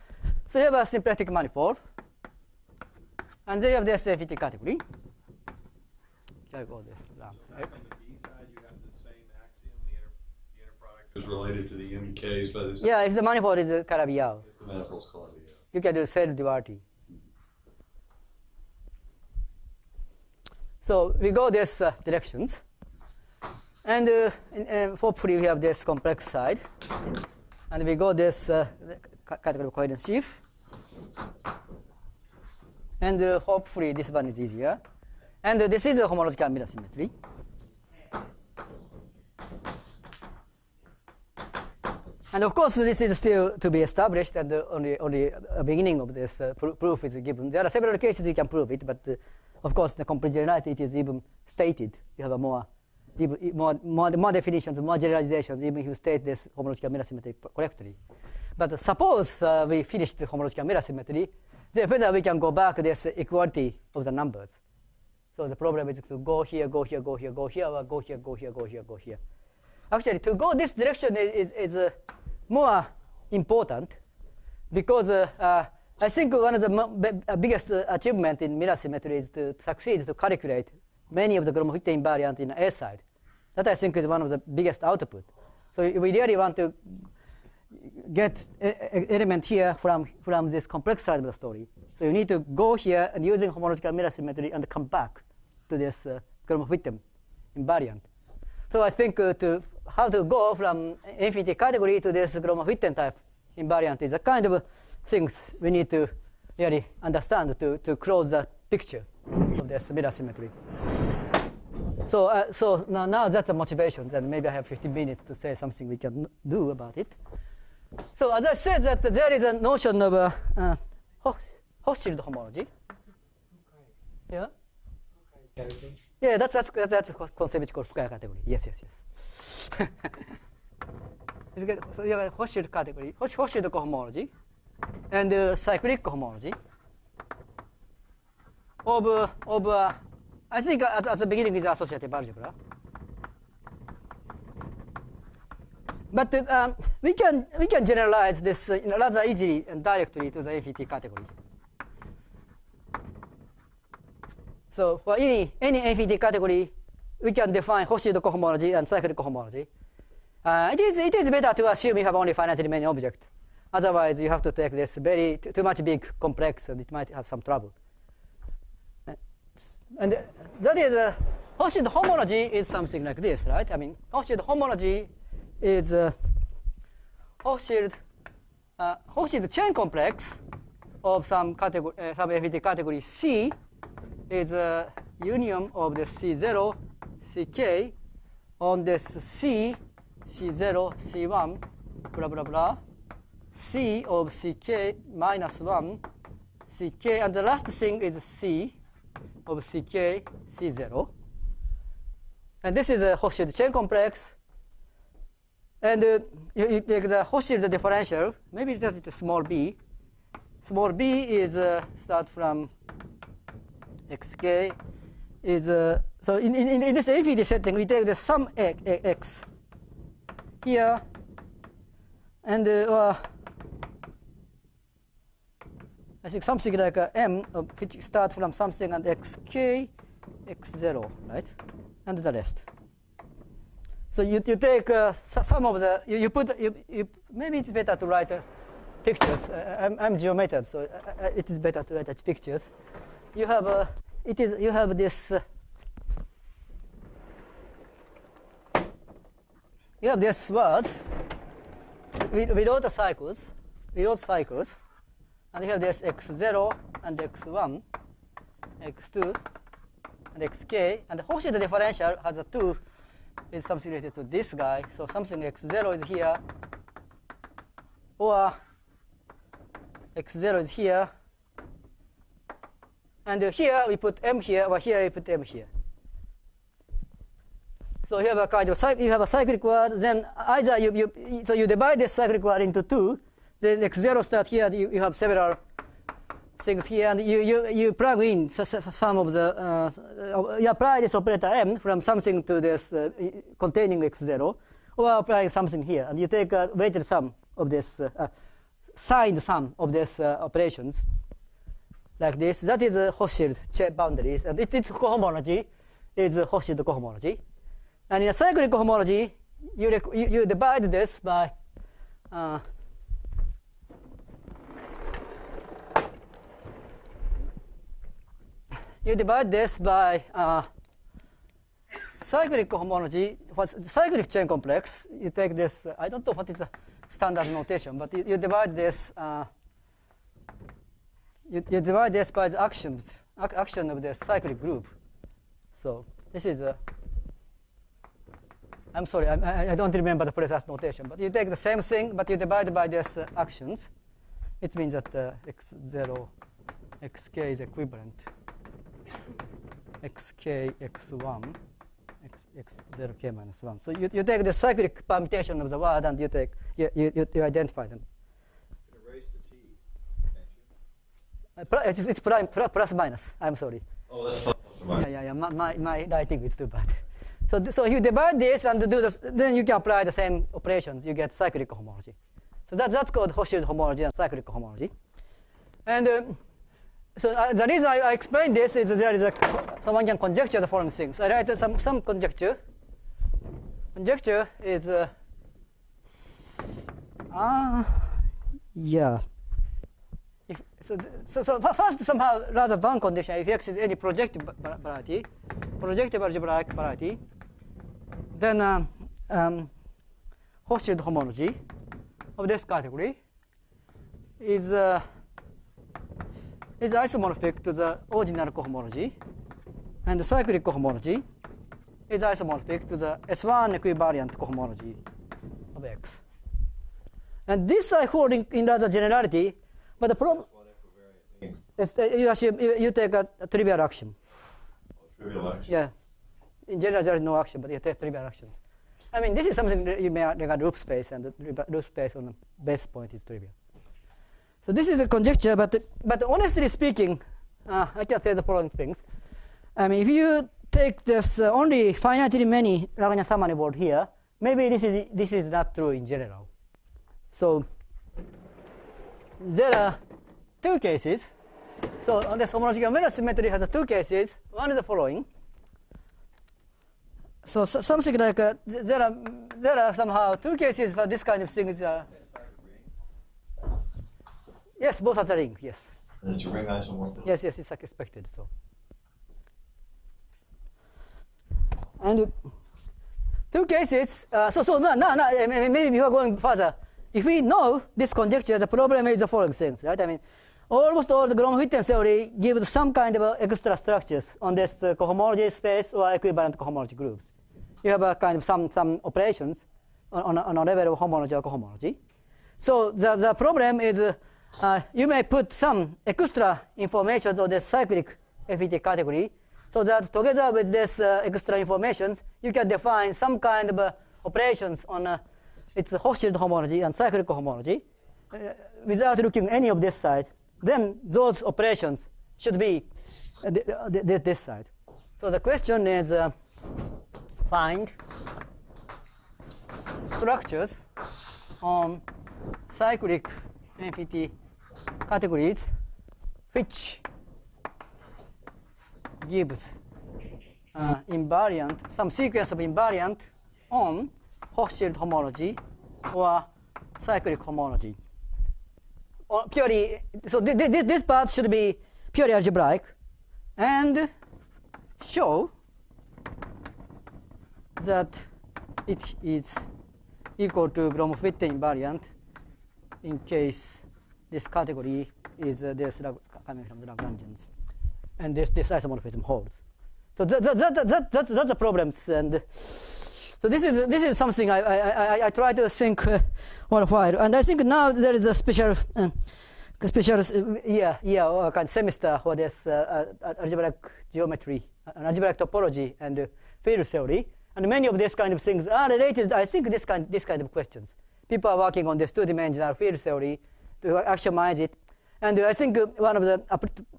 So you have a symplectic manifold, and then you have this MPT category. I go this X. Is related to the MKs by this. Yeah, if the manifold is Calabial. If the manifold is Calabial. You can do cell duality. So we go these directions, and hopefully we have this complex side, and we go this category of coherence sheaf, and hopefully this one is easier, and this is a homological mirror symmetry. And of course, this is still to be established, and only a beginning of this proof is given. There are several cases you can prove it, but of course, the complete generality it is even stated. You have a more definitions, more generalizations, even if you state this homological mirror symmetry correctly. But suppose we finish the homological mirror symmetry, then whether we can go back to this equality of the numbers. So the problem is to go here, go here, go here, go here, or go here, go here, go here, go here. Actually, to go this direction is more important because I think one of the biggest achievements in mirror symmetry is to succeed to calculate many of the Gromov-Hütte invariant in A side. That I think is one of the biggest output. So we really want to get element here from this complex side of the story. So you need to go here and using homological mirror symmetry and come back to this Gromov-Hütte invariant. So I think how to go from infinity category to this Gromov-Hütte type invariant is a kind of things we need to really understand to close the picture of this mirror symmetry. So now that's a motivation. Then maybe I have 15 minutes to say something we can do about it. So as I said, that there is a notion of Hochschild homology. Yeah. Yeah, that's Kontsevich called Fukaya category. Yes. So you have Hochschild category, Hochschild cohomology, and cyclic cohomology of I think at the beginning is associative algebra. But we can generalize this rather easily and directly to the infinity category. So for any infinity category, we can define Hochschild cohomology and cyclic cohomology. It is better to assume you have only finitely many objects. Otherwise, you have to take this too much big complex, and it might have some trouble. And that is Hochschild homology is something like this, right? I mean, Hochschild homology is Hochschild chain complex of some infinity category C is a union of the C0, Ck on this C, C0, C1, blah, blah, blah, C of Ck minus 1, Ck, and the last thing is C of Ck, C0. And this is a Hochschild chain complex. And you take the Hochschild differential, maybe that is small b. Small b is start from xk is so in this infinity setting we take the sum x here, and I think something like m which start from something and xk x0, right, and the rest. So you take some of the you put maybe it's better to write pictures. I'm geometer, so it is better to write pictures. You have you have this you have these words without the cycles, and you have this x0 and x1, x2 and xk, and the Hochschild differential has a 2 is something related to this guy. So something x0 is here, or x0 is here, and here we put m here, or here we put m here. So you have a kind of cyclic word. Then either you divide this cyclic word into 2. Then x0 start here. You have several things here, and you plug in some of the you apply this operator m from something to this containing x0, or apply something here, and you take a weighted sum of this signed sum of these operations like this. That is Hochschild boundaries, and its cohomology is Hochschild cohomology. And in a cyclic cohomology, you divide this by cyclic cohomology. What's the cyclic chain complex? You take this. I don't know what is the standard notation, but you divide this. You divide this by the action of the cyclic group. So this is I'm sorry, I don't remember the precise notation, but you take the same thing, but you divide by these actions. It means that x0, xk is equivalent. Xk, x1, x0, k minus 1. So you take the cyclic permutation of the word and you identify them. Erase the t, can't you? It's prime plus minus. I'm sorry. Oh, that's plus or minus. Yeah. My writing is too bad. So you divide this and do this, then you can apply the same operations. You get cyclic homology. So that's called Hochschild homology and cyclic homology. And so the reason I explained this is there is someone can conjecture the following things. I write some conjecture. Conjecture is yeah. So first somehow rather one condition, if x is any projective variety, projective algebraic variety, then Hochschild homology of this category is isomorphic to the ordinal cohomology, and the cyclic cohomology is isomorphic to the S1 equivariant cohomology of X. And this I hold in rather generality, but the problem is you take a trivial action. Trivial action. Yeah. In general, there is no action, but you take trivial actions. I mean, this is something that you may regard loop space, and the loop space on the base point is trivial. So this is a conjecture, but honestly speaking, I can say the following things. I mean, if you take this only finitely many Lagrangian sum manifold here, maybe this is not true in general. So there are two cases. So on this homological mirror symmetry has two cases. One is the following. So something like there are somehow two cases for this kind of thing. Yes, both are the ring. Yes. And it's a ring isomorphism. Yes, it's like expected. So. And two cases. So now, maybe before going further, if we know this conjecture, the problem is the following things, right? I mean, almost all the Gromov-Witten theory gives some kind of extra structures on this cohomology space or equivalent cohomology groups. You have a kind of some operations on a level of homology or cohomology. So the problem is you may put some extra information on this cyclic FET category, so that together with this extra information, you can define some kind of operations on its Hochschild homology and cyclic homology without looking any of this side. Then those operations should be this side. So the question is find structures on cyclic FET categories which gives invariant, some sequence of invariant on Hochschild homology or cyclic homology. Or purely, so this part should be purely algebraic, and show that it is equal to Gromov-Witten invariant in case this category is this coming from the Lagrangians, and this isomorphism holds. So that's the problems, and so this is something I try to think all the while, and I think now there is a special or kind of semester for this algebraic geometry, algebraic topology, and field theory, and many of these kind of things are related. I think this kind of questions. People are working on this two-dimensional field theory to axiomatize it, and I think one of the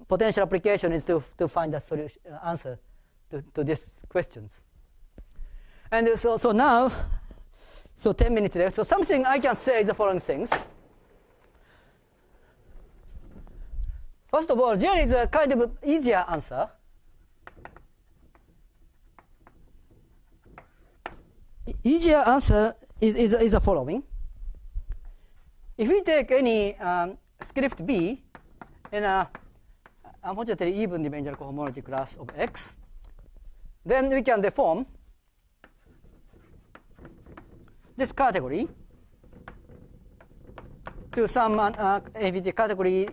potential applications is to find a solution answer to these questions. And so now, 10 minutes left. So something I can say is the following things. First of all, there is a kind of easier answer. Easier answer is the following. If we take any script B in a homogeneously even dimensional cohomology class of X, then we can deform this category to some FET category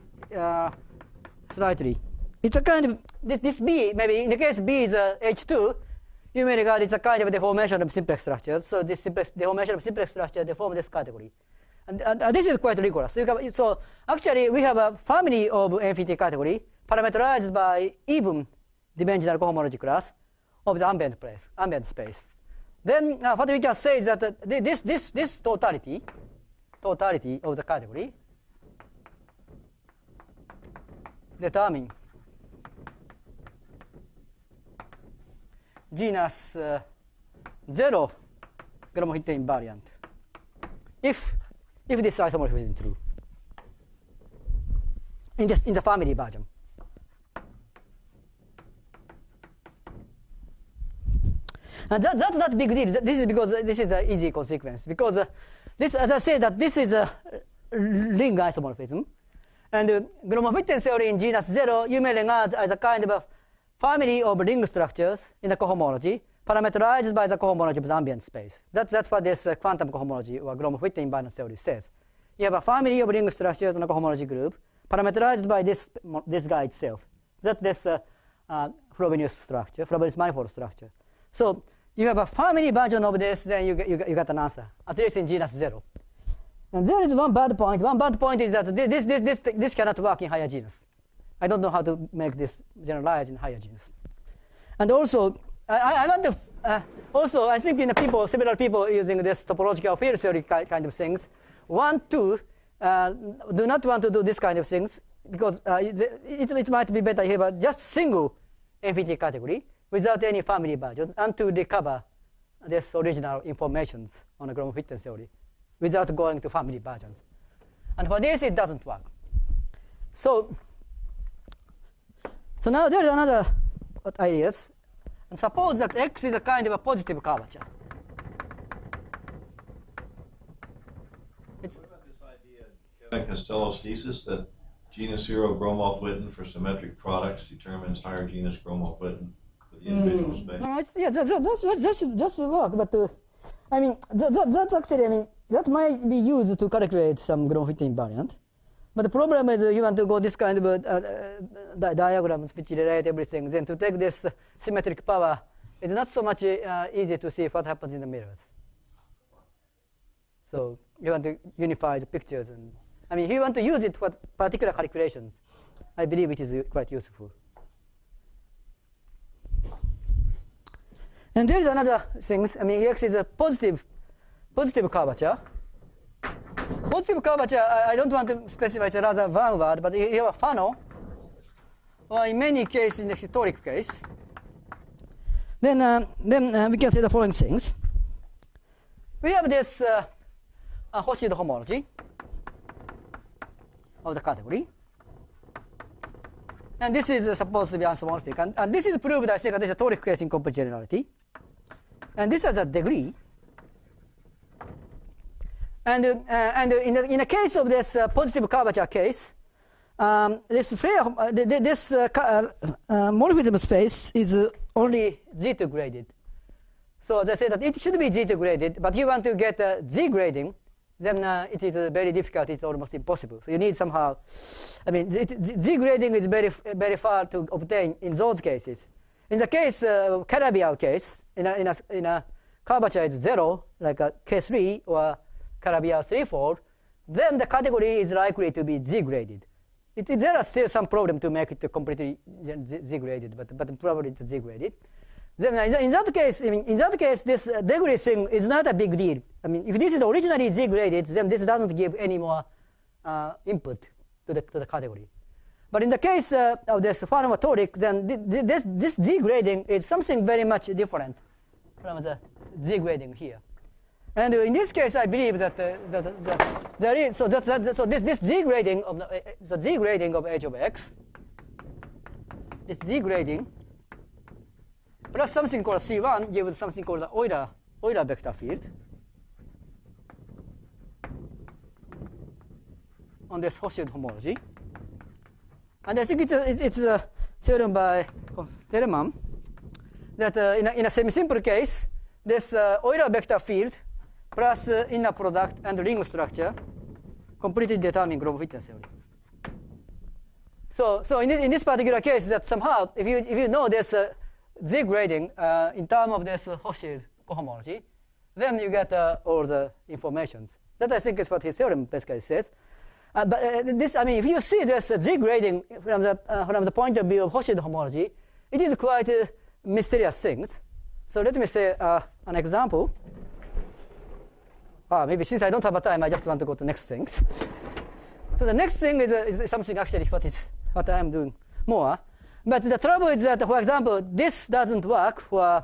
slightly. It's a kind of, this B, maybe in the case B is H2, you may regard it's a kind of deformation of simplex structures. So this deformation of simplex structure, they form this category. And this is quite rigorous. So actually, we have a family of infinity category parameterized by even dimensional cohomology class of the ambient space. Then what we can say is that this totality of the category determine genus 0 Gromov-Hitler invariant if this isomorphism is true in the family version. And that's not a big deal. This is because this is an easy consequence. Because this, as I said, that this is a ring isomorphism. And Gromov-Hitler theory in genus 0, you may regard as a kind of a family of ring structures in the cohomology, parameterized by the cohomology of the ambient space. That's what this quantum cohomology or Gromov-Hitler invariant theory says. You have a family of ring structures in a cohomology group, parameterized by this guy itself. That's this Frobenius structure, Frobenius manifold structure. So you have a family version of this, then you got an answer, at least in genus 0. And there is one bad point. One bad point is that this cannot work in higher genus. I don't know how to make this generalize in higher genus. And also, I want to, also I think several people using this topological field theory kind of things want to, do not want to do this kind of things because it might be better if you have just single infinity category without any family versions and to recover this original informations on the Gromov-Hitler theory without going to family versions. And for this, it doesn't work. So now there is another ideas. And suppose that X is a kind of a positive curvature. What about this idea, Kevin Costello's thesis, that genus 0 Gromov-Witten for symmetric products determines higher genus Gromov-Witten for the individual space? No, yeah, that's work, but I mean, that's actually, I mean, that might be used to calculate some Gromov-Hitler invariant. But the problem is you want to go this kind of diagrams which relate everything. Then to take this symmetric power, it's not so much easy to see what happens in the mirrors. So you want to unify the pictures. And I mean, if you want to use it for particular calculations, I believe it is quite useful. And there is another thing. I mean, X is a positive curvature. Positive curvature, I don't want to specify it's rather one word, but you have a funnel, or in many cases, in the historic case, then we can say the following things. We have this Hoshido homology of the category. And this is supposed to be isomorphic. And this is proved, I think, this is a toric case in complete generality. And this has a degree. And in the case of this positive curvature case, this morphism space is only Z2 graded. So they say that it should be Z2 graded, but you want to get Z grading, then it is very difficult. It's almost impossible. So you need somehow, I mean, Z grading is very far to obtain in those cases. In the case Calabial case, in a curvature is 0, like a K3 or Calabial threefold, then the category is likely to be Z-graded. There are still some problem to make it completely Z-graded, but probably it's Z-graded. Then in that case, this degree thing is not a big deal. I mean, if this is originally Z-graded, then this doesn't give any more input to the category. But in the case of this toric, then this Z-grading is something very much different from the Z-grading here. And in this case, I believe that there is so this Z grading of the Z grading of h of x, this Z grading plus something called C1 gives something called the Euler vector field on this Hoshido homology. And I think it's a theorem by Telemann that in a semi-simple case, this Euler vector field plus inner product and ring structure completely determine Gromov-Hitler theory. So in this particular case, that somehow if you know this Z grading in terms of this Hochschild cohomology, then you get all the informations. That I think is what his theorem basically says. But this, I mean, if you see this Z grading from the point of view of Hochschild homology, it is quite mysterious things. So let me say an example. Maybe since I don't have a time, I just want to go to the next thing. So the next thing is something actually what I am doing more. But the trouble is that, for example, this doesn't work for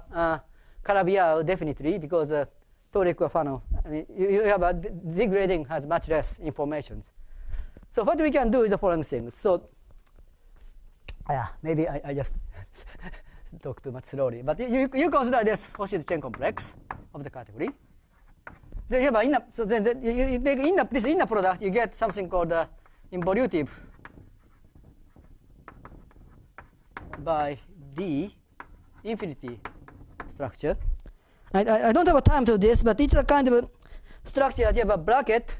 Calabial definitely because toric or funnel. I mean, you have a Z grading has much less information. So what we can do is the following thing. So maybe I just talk too much slowly. But you consider this Hochschild chain complex of the category. Then you have so then you take this inner product, you get something called involutive by D infinity structure. I don't have a time to this, but it's a kind of a structure that you have a bracket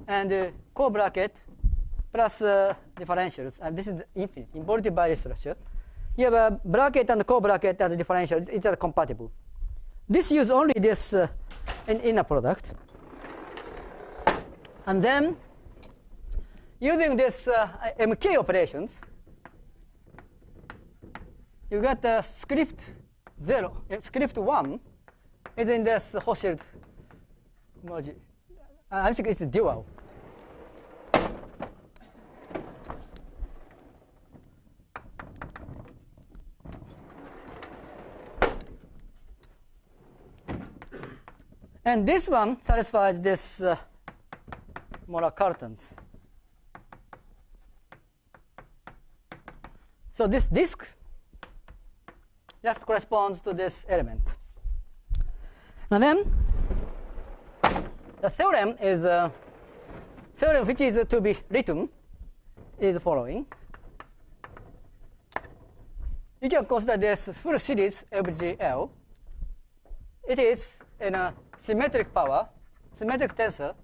and co-bracket plus differentials. And this is infinite, involutive by structure. You have a bracket and co-bracket and differentials. It's compatible. This uses only this inner product. And then, using this MK operations, you get the script 0, script 1 is in this Hochschild homology. I think it's dual. And this one satisfies this molar curtains. So this disk just corresponds to this element. And then the theorem is theorem which is to be written is the following. You can consider this full series FGL. It is in a symmetric power, symmetric tensor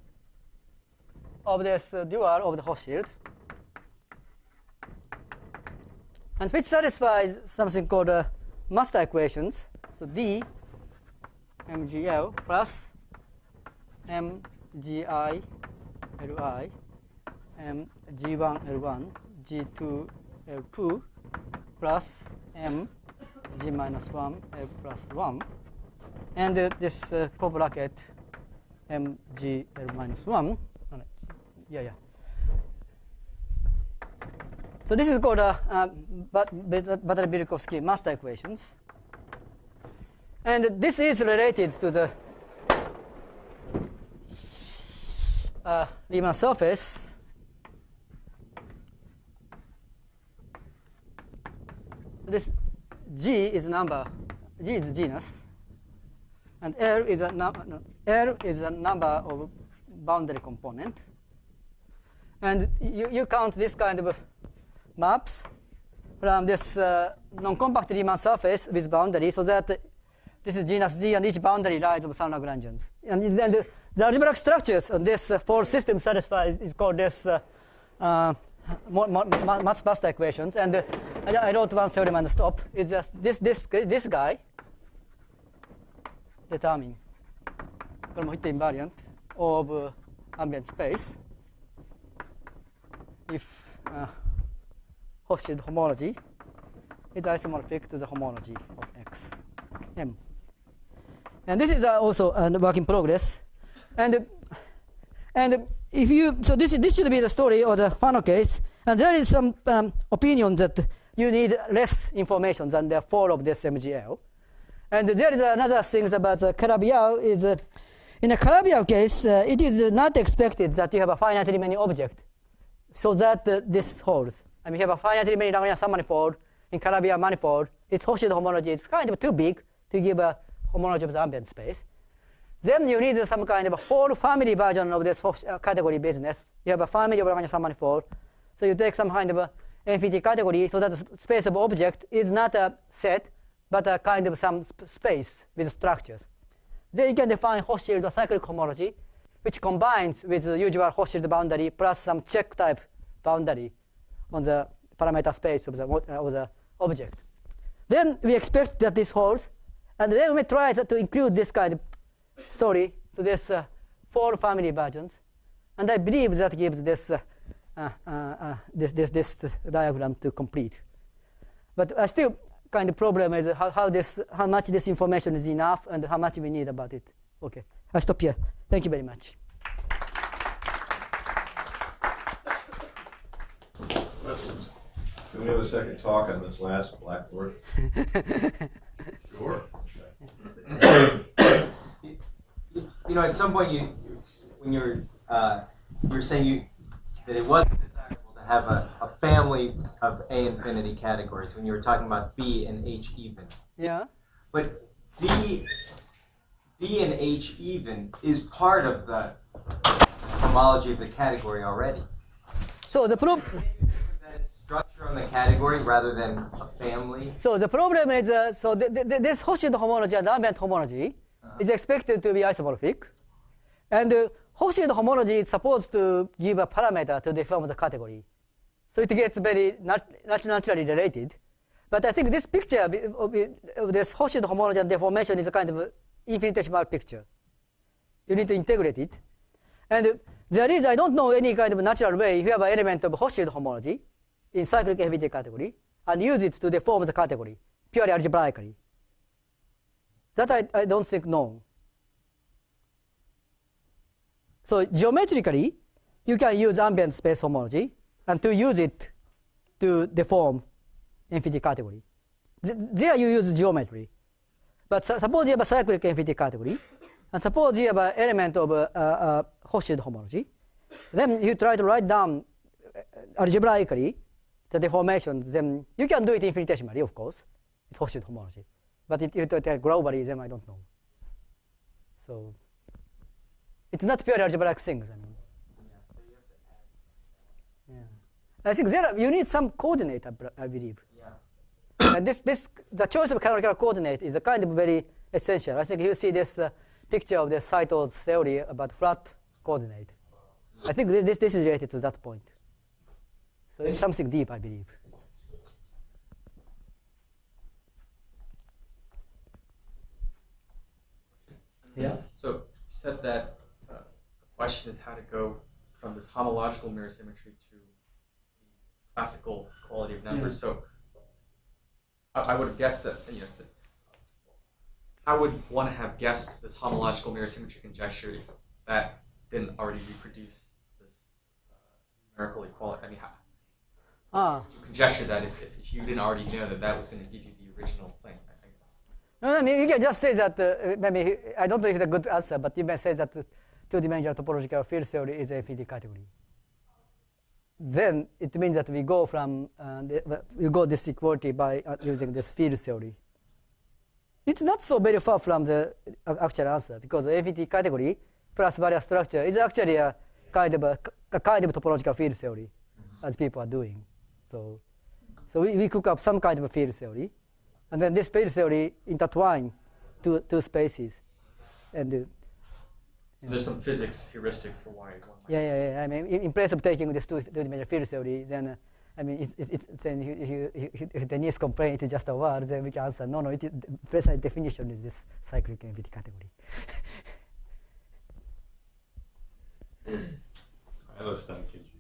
of this dual of the Hochschild, and which satisfies something called master equations. So D MGL plus MGI Li MG1 L1 G2 L2 plus MG minus 1 L plus 1. And this co-bracket MG L minus 1. So this is called Butler-Velikovsky master equations. And this is related to the Riemann surface. This G is a number, G is a genus. And L is a number of boundary component. And you count this kind of maps from this non-compact Riemann surface with boundary, so that this is genus G, and each boundary lies of some Lagrangians. And then the algebraic structures on this four system satisfies is called this master equations. And I wrote one theorem and stop. It's just this guy determine holomorphic invariant of ambient space if Hochschild homology is isomorphic to the homology of X M. And this is also a work in progress. And if you this should be the story of the Fano case. And there is some opinion that you need less information than the fall of this MGL. And there is another thing about Calabial is in a Calabial case, it is not expected that you have a finitely many object, so that this holds. I mean, you have a finitely many Lagrangian submanifold in Calabial manifold. Its Hochschild homology is kind of too big to give a homology of the ambient space. Then you need some kind of a whole family version of this category business. You have a family of Lagrangian submanifold, so you take some kind of a infinity category so that the space of object is not a set, but a kind of some space with structures. Then you can define Hochschild cyclic homology, which combines with the usual Hochschild boundary plus some check type boundary on the parameter space of the object. Then we expect that this holds, and then we try to include this kind of story to this 4 family versions, and I believe that gives this this diagram to complete. But still, kind of problem is how much this information is enough and how much we need about it. Okay, I stop here. Thank you very much. Questions? Can we have a second talk on this last blackboard? Sure. At some point, when you were saying that it wasn't desirable to have a family of A infinity categories when you were talking about B and H even. Yeah. But B and H even is part of the homology of the category already. So the problem. That is structure on the category rather than a family. So the problem is this Hoshido homology and ambient homology is expected to be isomorphic, and Hoshido homology is supposed to give a parameter to deform the category, so it gets very naturally related. But I think this picture of this Hoshido homology and deformation is a kind of infinitesimal picture. You need to integrate it, and there is, I don't know any kind of natural way if you have an element of Hoshido homology in cyclic infinity category and use it to deform the category purely algebraically. That I don't think known. So geometrically, you can use ambient space homology and to use it to deform infinity category. There you use geometry. But suppose you have a cyclic infinity category, and suppose you have an element of Hoshido homology, then you try to write down algebraically the deformations, then you can do it infinitesimally, of course. It's Hoshido homology. But if you do it globally, then I don't know. So it's not pure algebraic things. I mean. Yeah. I think you need some coordinate, I believe. Yeah. And the choice of canonical coordinate is a kind of very essential. I think you see this picture of the Saito's theory about flat coordinate. I think this is related to that point. So it's something deep, I believe. Yeah. So you said that the question is how to go from this homological mirror symmetry to the classical quality of numbers. Yeah. So I would have guessed that, I would want to have guessed this homological mirror symmetry conjecture if that didn't already reproduce this numerical equality. I mean, how would you conjecture that if you didn't already know that was going to give you the original thing? No, I mean, you can just say that, maybe, I don't know if it's a good answer, but you may say that two-dimensional topological field theory is a infinity category. Then it means that we go from, we go this equality by using this field theory. It's not so very far from the actual answer, because the infinity category plus various structure is actually a kind of topological field theory, as people are doing. So we cook up some kind of a field theory. And then this field theory intertwine two spaces, and there's some physics heuristics for why one might. Yeah. I mean, in place of taking this two-dimensional field theory, then I mean, then if the niece complain it is just a word, then we can answer no. The precise definition is this cyclic infinity category. I understand, Kenji.